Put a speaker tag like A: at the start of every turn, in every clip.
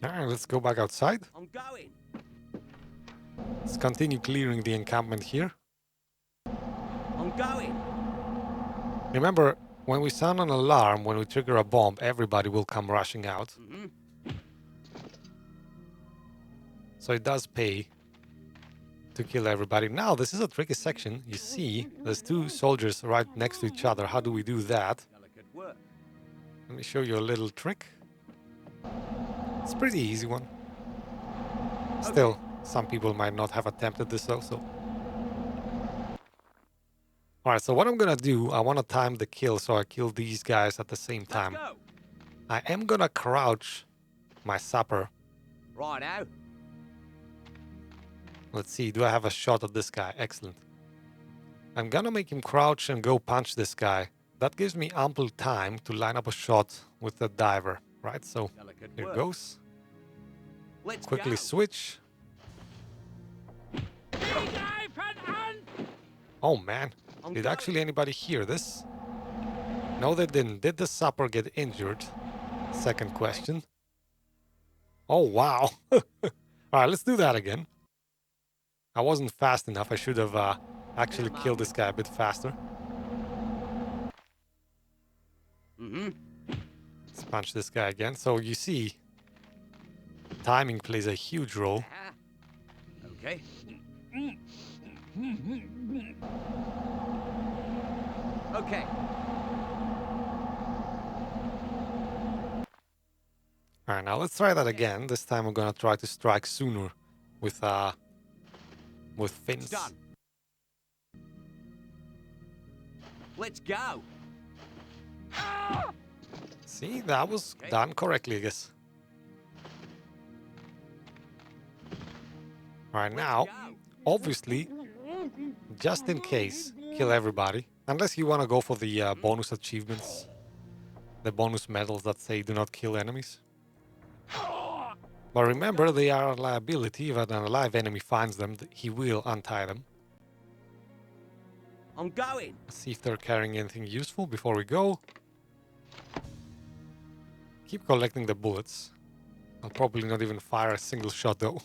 A: Alright, let's go back outside.
B: I'm going.
A: Let's continue clearing the encampment here.
B: I'm going.
A: Remember, when we sound an alarm, when we trigger a bomb, everybody will come rushing out. So it does pay to kill everybody. Now, this is a tricky section. You see, there's two soldiers right next to each other. How do we do that?
B: Delicate work.
A: Let me show you a little trick. It's a pretty easy one. Still, some people might not have attempted this also. Alright, so what I'm gonna do, I want to time the kill so I kill these guys at the same time.
B: Let's go.
A: I am gonna crouch my sapper.
B: Right now.
A: Let's see, do I have a shot at this guy? Excellent. I'm gonna make him crouch and go punch this guy. That gives me ample time to line up a shot with the diver, right? So
B: Delicate
A: here
B: work.
A: goes.
B: Let's
A: Quickly
B: go.
A: switch. Oh man,
B: I'm
A: did
B: going.
A: actually anybody hear this? No, they didn't. Did the sapper get injured? Second question. Oh wow. Alright, let's do that again. I wasn't fast enough. I should have actually killed this guy a bit faster. Let's punch this guy again. So you see, timing plays a huge role.
B: Okay. Okay.
A: Alright, now let's try that again. This time I'm gonna try to strike sooner with fins.
B: Done. Let's go.
A: See, that was done correctly, I guess. Alright, now, obviously, just in case, kill everybody. Unless you want to go for the bonus achievements. The bonus medals that say do not kill enemies. But remember, they are a liability. If an alive enemy finds them, he will untie them.
B: I'm going.
A: Let's see if they're carrying anything useful before we go. Keep collecting the bullets. I'll probably not even fire a single shot though.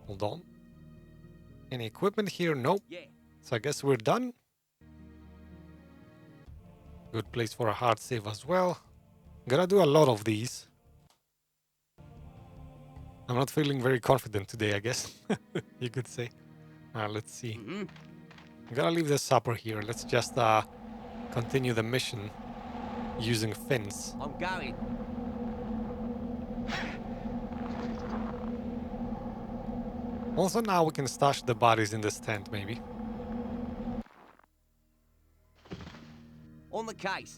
A: Hold on. Any equipment here? Nope.
B: Yeah.
A: So I guess we're done. Good place for a hard save as well. Gonna do a lot of these. I'm not feeling very confident today, I guess. You could say. Let's see. I'm gonna leave the sapper here. Let's just continue the mission using fins.
B: I'm going.
A: Also now we can stash the bodies in this tent, maybe.
B: On the case.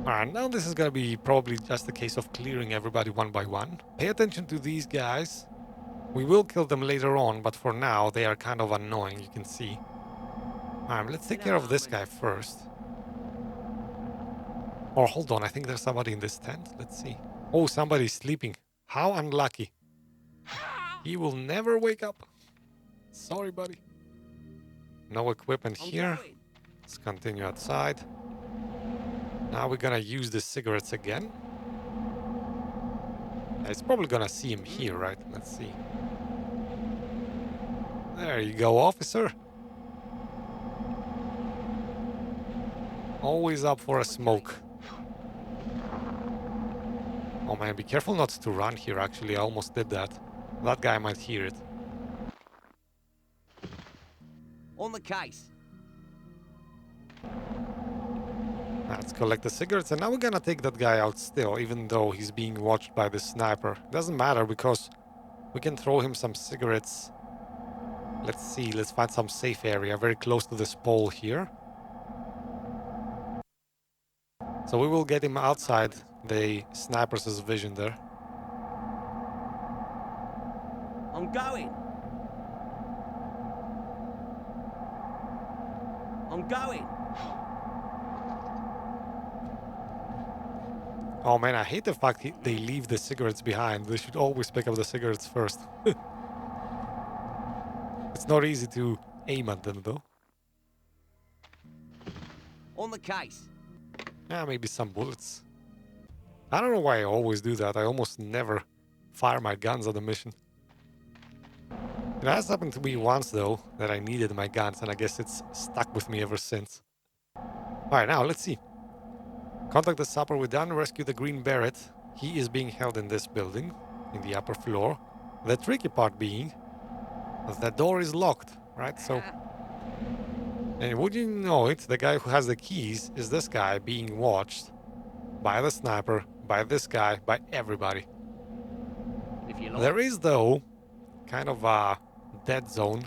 A: Alright, now this is gonna be probably just a case of clearing everybody one by one. Pay attention to these guys. We will kill them later on, but for now they are kind of annoying, you can see. Alright, let's take care of this guy first. Or hold on, I think there's somebody in this tent. Let's see. Oh, somebody's sleeping. How unlucky. He will never wake up. Sorry, buddy. No equipment here. Let's continue outside. Now we're gonna use the cigarettes again. It's probably gonna see him here, right? Let's see. There you go, officer. Always up for a smoke. Oh man, be careful not to run here, actually. I almost did that. That guy might hear it.
B: On the case.
A: Let's collect the cigarettes, and now we're gonna take that guy out still, even though he's being watched by the sniper. Doesn't matter, because we can throw him some cigarettes. Let's see, let's find some safe area very close to this pole here. So we will get him outside the sniper's vision there.
B: I'm going. I'm going.
A: Oh man, I hate the fact they leave the cigarettes behind. They should always pick up the cigarettes first. It's not easy to aim at them though.
B: On the case.
A: Yeah, maybe some bullets. I don't know why I always do that. I almost never fire my guns at a mission. It has happened to me once, though, that I needed my guns, and I guess it's stuck with me ever since. Alright, now, let's see. Contact the Sapper. We're done. Rescue the Green Beret. He is being held in this building, in the upper floor. The tricky part being, the door is locked, right? So, and would you know it, the guy who has the keys is this guy being watched by the sniper, by this guy, by everybody.
B: If you like.
A: There is, though, kind of a dead zone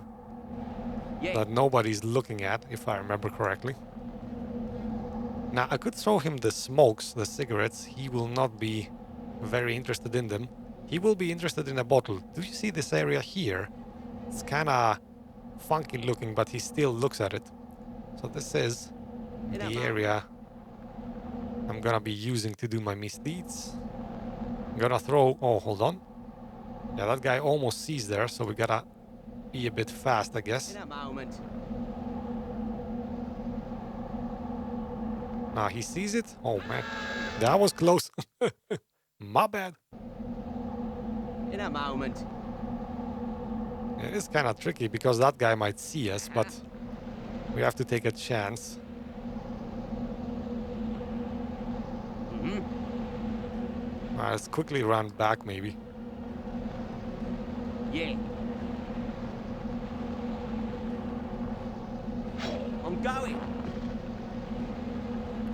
A: that nobody's looking at, if I remember correctly. Now, I could throw him the smokes, the cigarettes. He will not be very interested in them. He will be interested in a bottle. Do you see this area here? It's kind of funky looking, but he still looks at it. So this is the area I'm gonna be using to do my misdeeds. I'm gonna throw... Oh, hold on. Yeah, that guy almost sees there, so we gotta be a bit fast, I guess.
B: In a moment.
A: Now he sees it. Oh, man. That was close. My bad.
B: In a moment.
A: It is kind of tricky because that guy might see us, but we have to take a chance. Let's quickly run back, maybe.
B: Yeah. I'm going.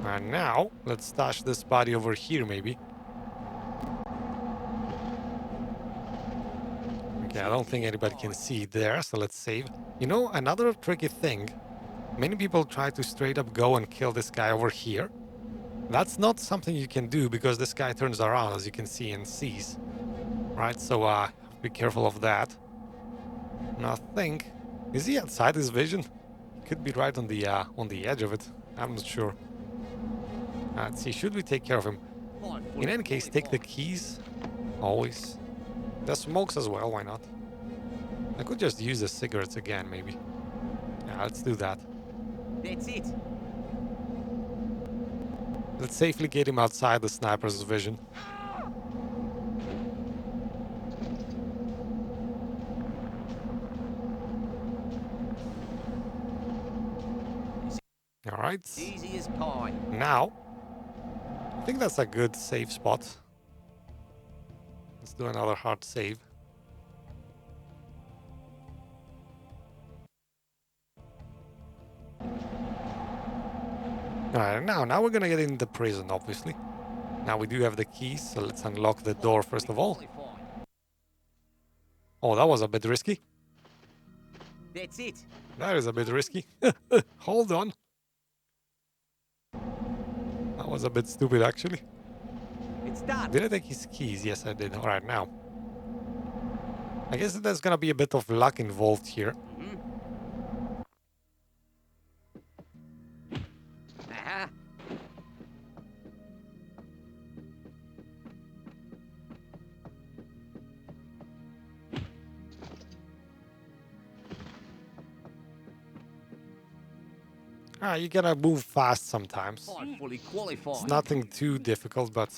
A: And now, let's stash this body over here, maybe. Okay, I don't think anybody can see it there, so let's save. You know, another tricky thing. Many people try to straight up go and kill this guy over here. That's not something you can do because this guy turns around, as you can see, and sees. Right, so be careful of that. And I think... Is he outside his vision? He could be right on the edge of it. I'm not sure. Let's see, should we take care of him? In any case, take the keys. Always. The smokes as well, why not? I could just use the cigarettes again, maybe. Yeah, let's do that.
B: That's it.
A: Let's safely get him outside the sniper's vision. Alright.
B: Easy as pie.
A: Now, I think that's a good save spot. Let's do another hard save. Alright, now we're gonna get into the prison, obviously. Now we do have the keys, so let's unlock the door first of all. Oh, that was a bit risky.
B: That's it.
A: That is a bit risky. Hold on. That was a bit stupid, actually.
B: It's done.
A: Did I take his keys? Yes, I did. Alright, now. I guess there's gonna be a bit of luck involved here. You gotta move fast sometimes.
B: I'm fully qualified.
A: It's nothing too difficult, but...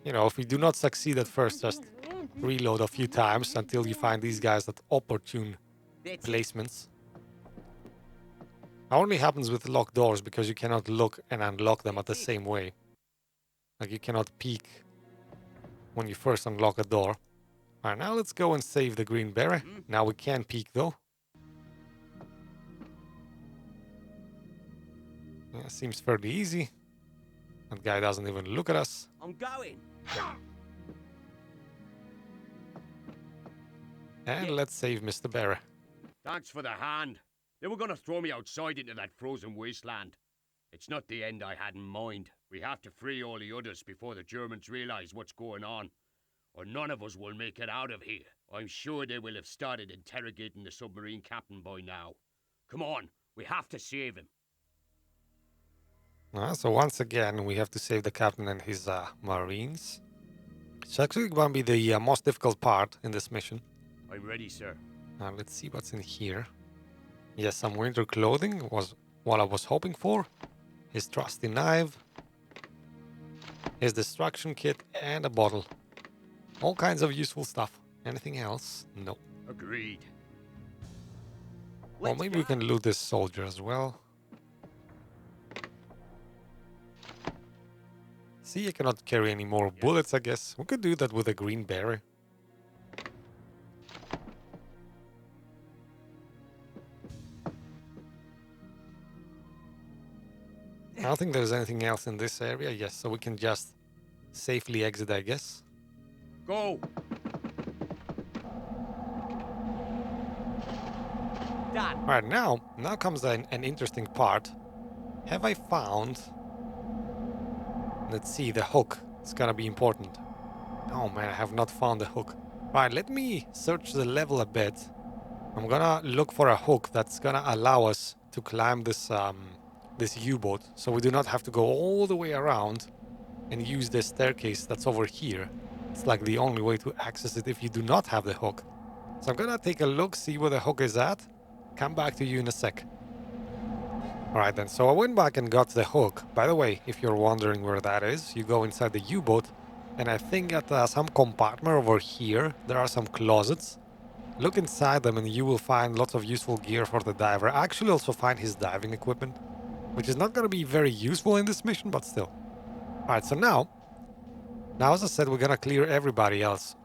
A: You know, if we do not succeed at first, just reload a few times until you find these guys at opportune placements. It only happens with locked doors because you cannot look and unlock them at the same way. Like, you cannot peek when you first unlock a door. Alright, now let's go and save the Green Beret. Now we can peek, though. Yeah, seems fairly easy. That guy doesn't even look at us.
B: I'm going.
A: And let's save Mr. Beret.
C: Thanks for the hand. They were gonna throw me outside into that frozen wasteland. It's not the end I had in mind. We have to free all the others before the Germans realize what's going on, or none of us will make it out of here. I'm sure they will have started interrogating the submarine captain by now. Come on, we have to save him.
A: So once again, we have to save the captain and his marines. It's actually going to be the most difficult part in this mission.
C: I'm ready, sir.
A: Let's see what's in here. Yes, some winter clothing was what I was hoping for. His trusty knife, his destruction kit, and a bottle. All kinds of useful stuff. Anything else? No.
C: Agreed.
A: Well,
B: Let's
A: maybe we
B: go.
A: can loot this soldier as well. See, I cannot carry any more bullets, I guess. We could do that with a Green Beret. I don't think there's anything else in this area. Yes, so we can just safely exit, I guess.
C: Go.
B: Done.
A: All right, now comes an interesting part. Have I found... Let's see, the hook. It's gonna be important. Oh man, I have not found the hook. Right, let me search the level a bit. I'm gonna look for a hook that's gonna allow us to climb this this U-boat, so we do not have to go all the way around and use the staircase that's over here. It's like the only way to access it if you do not have the hook. So I'm gonna take a look, see where the hook is at. Come back to you in a sec. Alright then, so I went back and got the hook. By the way, if you're wondering where that is, you go inside the U-boat, and I think at some compartment over here, there are some closets. Look inside them and you will find lots of useful gear for the diver. Actually also find his diving equipment, which is not going to be very useful in this mission, but still. Alright, so now as I said, we're going to clear everybody else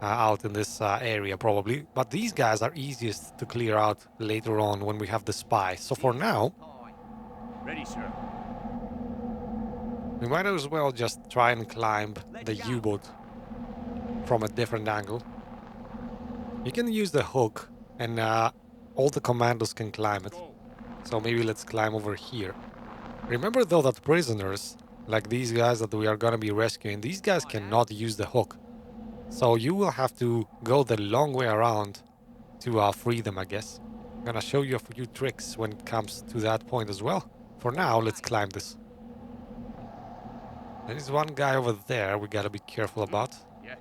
A: out in this area probably. But these guys are easiest to clear out later on when we have the spy. So for now,
C: Ready, sir.
A: we might as well just try and climb the U-boat from a different angle. You can use the hook and all the commandos can climb it. So maybe let's climb over here. Remember though that prisoners, like these guys that we are gonna be rescuing, these guys cannot use the hook. So you will have to go the long way around to free them, I guess. I'm gonna show you a few tricks when it comes to that point as well. For now, let's climb this. There is one guy over there we gotta be careful about.
C: Yeah.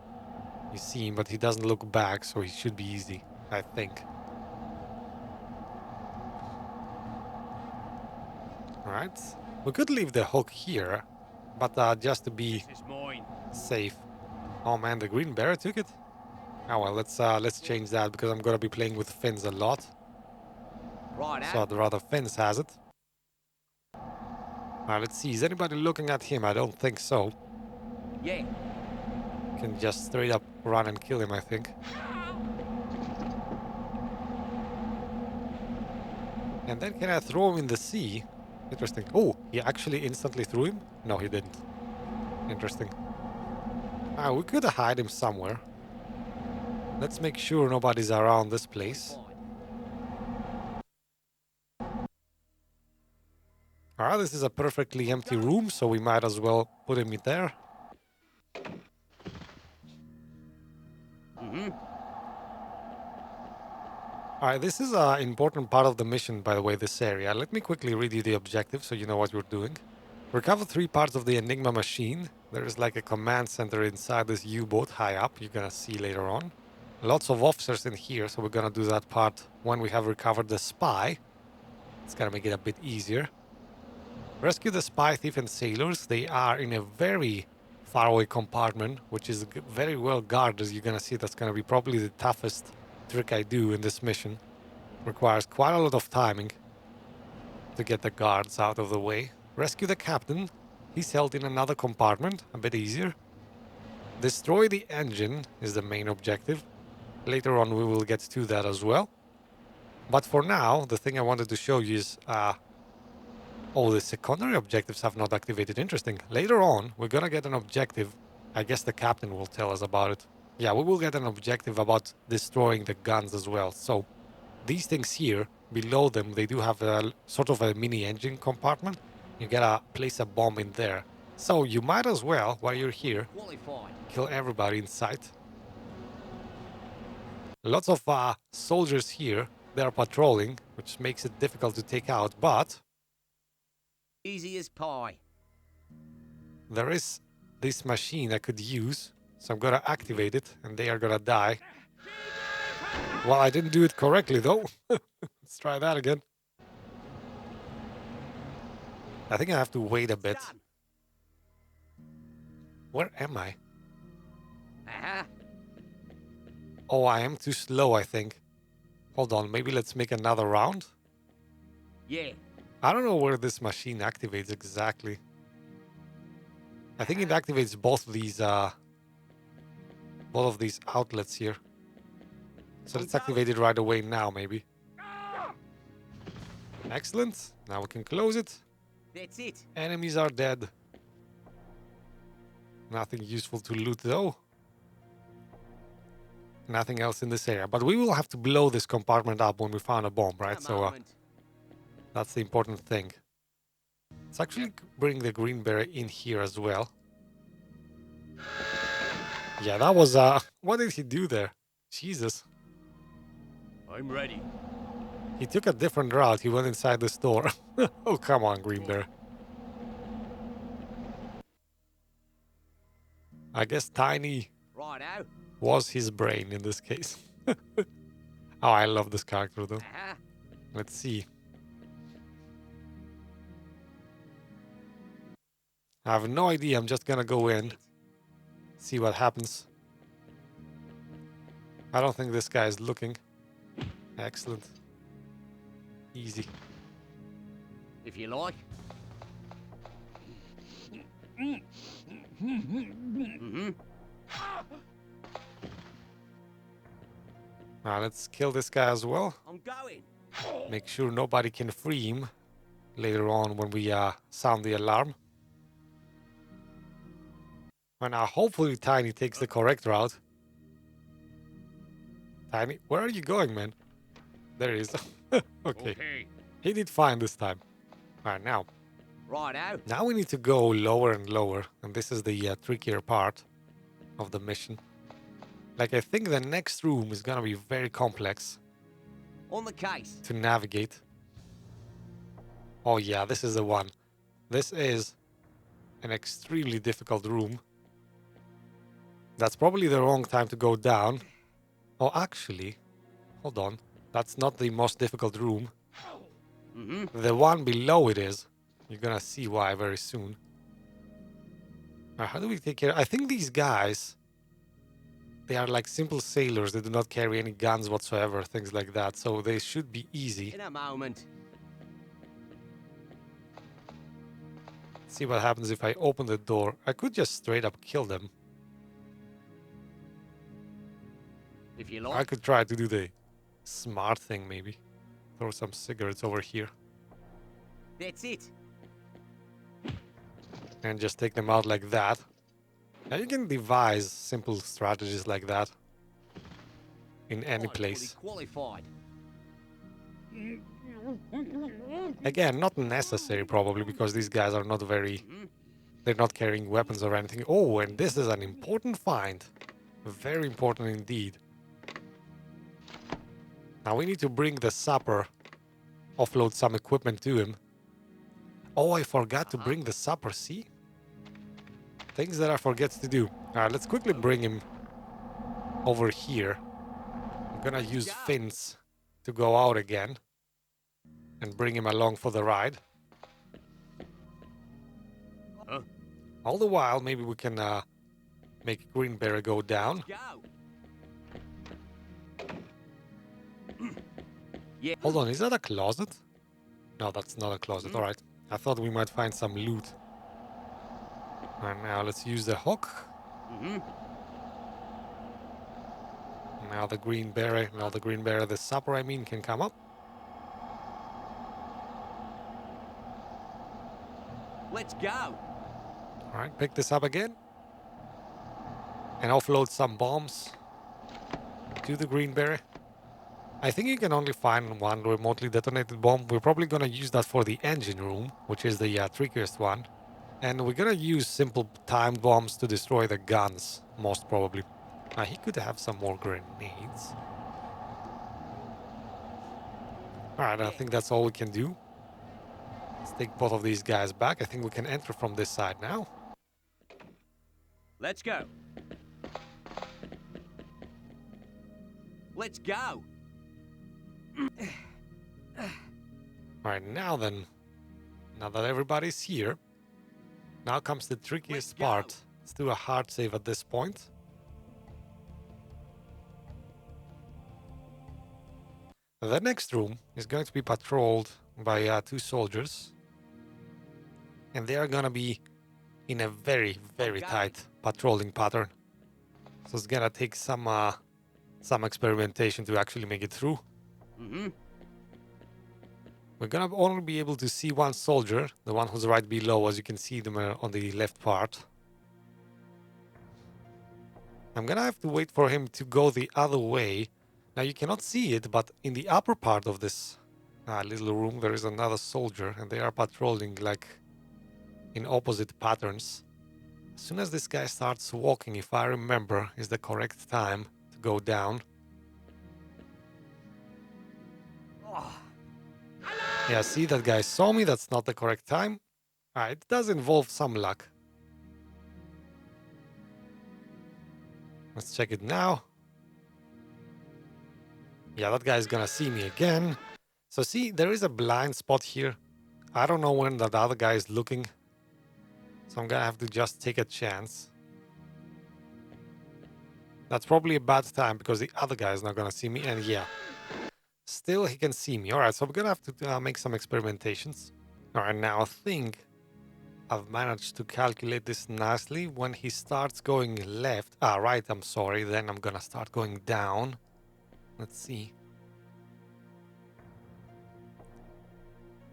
A: You see him, but he doesn't look back, so he should be easy, I think. Alright. We could leave the hook here, but just to be
C: This is mine.
A: safe. Oh man, the Green Beret took it? Oh well, let's change that because I'm gonna be playing with fins a lot.
B: Right,
A: So I'd rather Fins has it. Alright, let's see. Is anybody looking at him? I don't think so.
B: Yeah.
A: Can just straight up run and kill him, I think. And then can I throw him in the sea? Interesting. Oh, he actually instantly threw him? No, he didn't. Interesting. We could hide him somewhere. Let's make sure nobody's around this place. Alright, this is a perfectly empty room, so we might as well put him in there. Alright, this is an important part of the mission, by the way, this area. Let me quickly read you the objective so you know what you're doing. Recover 3 parts of the Enigma machine. There is like a command center inside this U-boat high up, you're gonna see later on. Lots of officers in here, so we're gonna do that part when we have recovered the spy. It's gonna make it a bit easier. Rescue the spy, thief, and sailors. They are in a very faraway compartment, which is very well guarded, as you're gonna see. That's gonna be probably the toughest trick I do in this mission. Requires quite a lot of timing to get the guards out of the way. Rescue the captain. He's held in another compartment, a bit easier. Destroy the engine is the main objective. Later on we will get to that as well. But for now, the thing I wanted to show you is oh, the secondary objectives have not activated. Interesting. Later on, we're gonna get an objective. I guess the captain will tell us about it. Yeah, we will get an objective about destroying the guns as well. So, these things here, below them, they do have a sort of a mini engine compartment. You gotta place a bomb in there. So, you might as well, while you're here,
B: Qualified.
A: kill everybody in sight. Lots of soldiers here. They are patrolling, which makes it difficult to take out, but
B: Easy as pie.
A: there is this machine I could use, so I'm gonna activate it, and they are gonna die. Well, I didn't do it correctly, though. Let's try that again. I think I have to wait a
B: It's
A: bit.
B: done.
A: Where am I?
B: Uh-huh.
A: Oh, I am too slow, I think. Hold on, maybe let's make another round?
B: Yeah.
A: I don't know where this machine activates exactly. I think it activates both of these outlets here. So let's activate it right away now, maybe. Excellent. Now we can close it.
B: That's it.
A: Enemies are dead. Nothing useful to loot though. Nothing else in this area. But we will have to blow this compartment up when we found a bomb, right?
B: A
A: So
B: moment.
A: that's the important thing. Let's actually bring the Green Beret in here as well. Yeah, that was what did he do there? Jesus.
C: I'm ready.
A: He took a different route. He went inside the store. Oh, come on, Green Beret. I guess Tiny
B: Righto.
A: was his brain in this case. Oh, I love this character though.
B: Uh-huh.
A: Let's see. I have no idea. I'm just gonna go in, see what happens. I don't think this guy is looking. Excellent. Easy.
B: If you like.
A: Now let's kill this guy as well.
B: I'm going.
A: Make sure nobody can free him later on when we sound the alarm. And now hopefully Tiny takes the correct route. Tiny, where are you going, man? There he is. Okay. He did fine this time. Alright, now
B: Righto.
A: we need to go lower and lower. And this is the trickier part of the mission. Like, I think the next room is gonna be very complex
B: On the case.
A: to navigate. Oh yeah, this is the one. This is an extremely difficult room. That's probably the wrong time to go down. Oh, actually, hold on. That's not the most difficult room. The one below it is. You're gonna see why very soon. Now, how do we take care? I think these guys, they are like simple sailors. They do not carry any guns whatsoever, things like that. So they should be easy.
B: In a moment.
A: See what happens if I open the door. I could just straight up kill them.
B: If you
A: I
B: like.
A: could try to do the smart thing, maybe. Throw some cigarettes over here.
B: That's it.
A: And just take them out like that. Now you can devise simple strategies like that in any
B: I'm
A: place.
B: fully qualified.
A: Again, not necessary probably, because these guys are not very... They're not carrying weapons or anything. Oh, and this is an important find. Very important indeed. Now we need to bring the Sapper. Offload some equipment to him. Oh, I forgot to bring the Sapper, see? Things that I forget to do. Alright, let's quickly bring him over here. I'm gonna use fins to go out again. And bring him along for the ride. All the while, maybe we can make Green Beret go down.
B: Go. Yeah.
A: Hold on, is that a closet? No, that's not a closet. Alright. I thought we might find some loot. And now let's use the hook. Now the Green Beret, the Sapper, I mean, can come up.
B: Let's go.
A: Alright, pick this up again. And offload some bombs to the Green Beret. I think you can only find one remotely detonated bomb. We're probably gonna use that for the engine room, which is the trickiest one. And we're gonna use simple time bombs to destroy the guns, most probably. He could have some more grenades. Alright, I think that's all we can do. Let's take both of these guys back. I think we can enter from this side now.
B: Let's go. Let's go.
A: Alright, now then. Now that everybody's here, now comes the trickiest part. Let's do a hard save at this point. The next room is going to be patrolled by 2 soldiers. And they are gonna be in a very, very tight patrolling pattern. So it's gonna take some experimentation to actually make it through. We're gonna only be able to see one soldier, the one who's right below, as you can see them on the left part. I'm gonna have to wait for him to go the other way. Now you cannot see it, but in the upper part of this little room there is another soldier, and they are patrolling like in opposite patterns. As soon as this guy starts walking, if I remember, is the correct time to go down. Yeah, see, that guy saw me. That's not the correct time. It does involve some luck. Let's check it now. Yeah, that guy's gonna see me again. So see, there is a blind spot here. I don't know when that other guy is looking. So I'm gonna have to just take a chance. That's probably a bad time because the other guy is not gonna see me. And yeah, still he can see me. Alright, so we're gonna have to make some experimentations. Alright, now I think I've managed to calculate this nicely. When he starts going left, right, I'm sorry, then I'm gonna start going down. Let's see.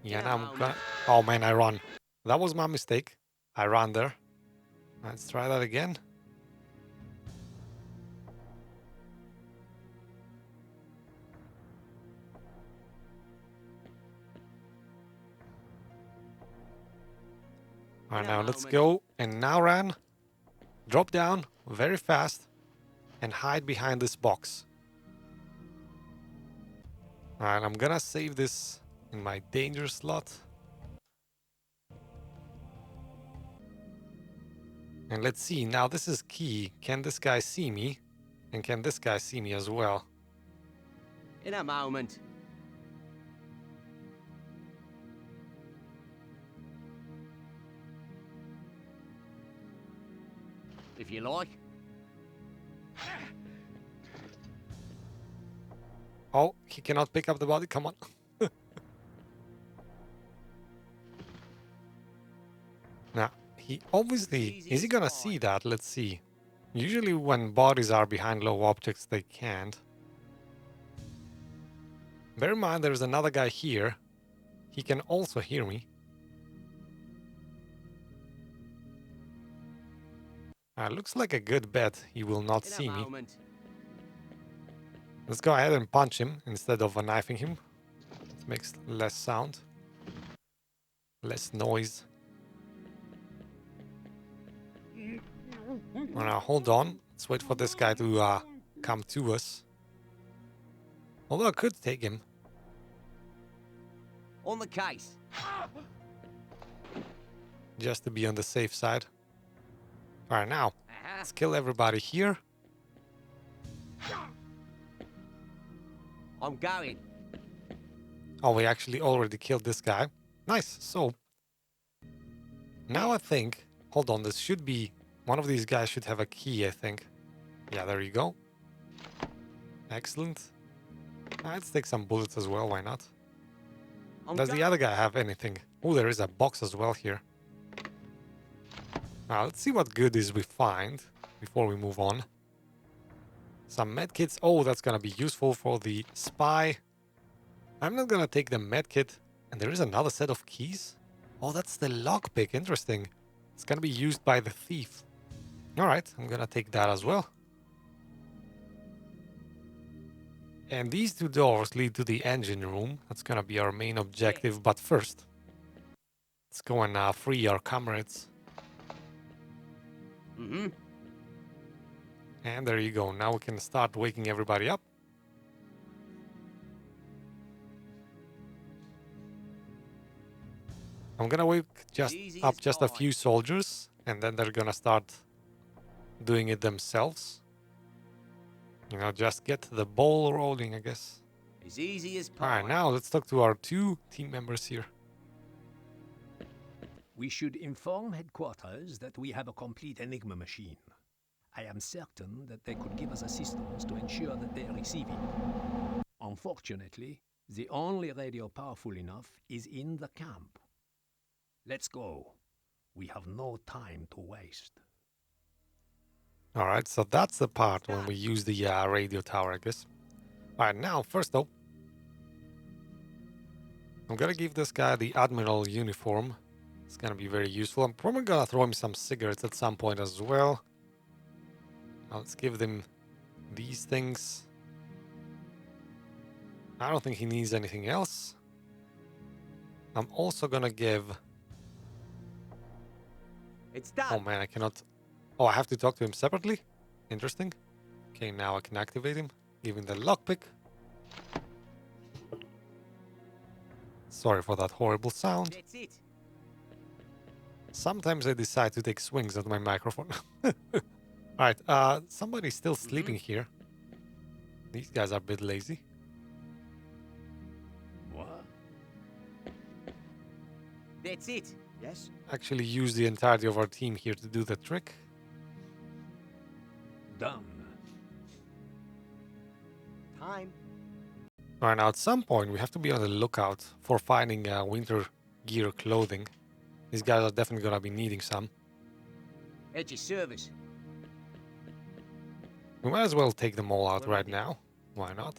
A: Yeah, now I'm gonna... Oh man, I run. That was my mistake. I ran there. Let's try that again. Alright, now let's go. And now run. Drop down very fast. And hide behind this box. Alright, I'm gonna save this in my danger slot. And let's see, now this is key. Can this guy see me? And can this guy see me as well?
B: In a moment. If you like.
A: Oh, he cannot pick up the body, come on. Now, he obviously... Is he gonna see that? Let's see. Usually when bodies are behind low objects, they can't. Bear in mind, there's another guy here. He can also hear me. Looks like a good bet he will not see me. Let's go ahead and punch him instead of knifing him. It makes less sound. Less noise. Well, now, hold on. Let's wait for this guy to come to us. Although I could take him.
B: On the case.
A: Just to be on the safe side. Alright, now. Let's kill everybody here.
B: I'm going.
A: Oh, we actually already killed this guy. Nice. So, now I think... Hold on, this should be... One of these guys should have a key, I think. Yeah, there you go. Excellent. Let's take some bullets as well, why not? Does the other guy have anything? Oh, there is a box as well here. Now, let's see what goodies we find before we move on. Some medkits. Oh, that's gonna be useful for the spy. I'm not gonna take the medkit. And there is another set of keys. Oh, that's the lockpick. Interesting. It's gonna be used by the thief. Alright, I'm gonna take that as well. And these 2 doors lead to the engine room. That's gonna be our main objective. But first, let's go and free our comrades. And there you go. Now we can start waking everybody up. I'm gonna wake just a few soldiers, and then they're gonna start doing it themselves. You know, just get the ball rolling, I guess.
B: As easy as pie.
A: Alright, now let's talk to our 2 team members here.
D: We should inform headquarters that we have a complete Enigma machine. I am certain that they could give us assistance to ensure that they receive it. Unfortunately, the only radio powerful enough is in the camp. Let's go. We have no time to waste.
A: All right, so that's the part when we use the radio tower, I guess. All right, now, first though, I'm gonna give this guy the Admiral uniform. It's gonna be very useful. I'm probably gonna throw him some cigarettes at some point as well. Now let's give them these things. I don't think he needs anything else. I'm also gonna give...
B: It's done.
A: Oh man, I cannot... Oh, I have to talk to him separately? Interesting. Okay, now I can activate him. Give him the lockpick. Sorry for that horrible sound.
B: That's it.
A: Sometimes I decide to take swings at my microphone. Alright, somebody's still sleeping here. These guys are a bit lazy.
D: What?
B: That's it. Yes?
A: Actually use the entirety of our team here to do the trick.
D: Done.
B: Time.
A: Alright, now at some point we have to be on the lookout for finding winter gear clothing. These guys are definitely gonna be needing some.
B: At your service.
A: We might as well take them all out right now. Why not?